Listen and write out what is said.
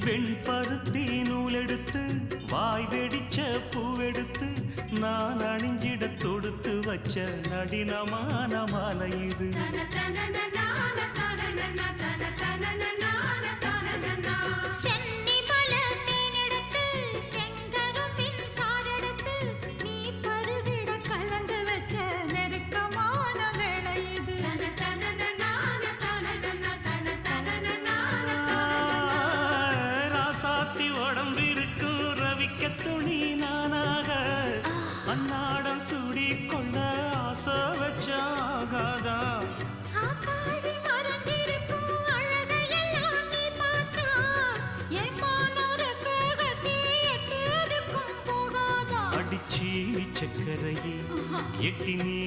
வெண்பருத்தி நூலெடுத்து வாய் வெடிச்ச பூவெடுத்து நான் அணிஞ்சிட தொடுத்து வச்ச நடினமான மாலை இது. உடம்பிருக்கும் ரவிக்க துணி நானாக அன்னாடம் சூடி கொண்ட ஆசை வச்சாகாதா. அடிச்சீனி சக்கரையே எட்டி நீ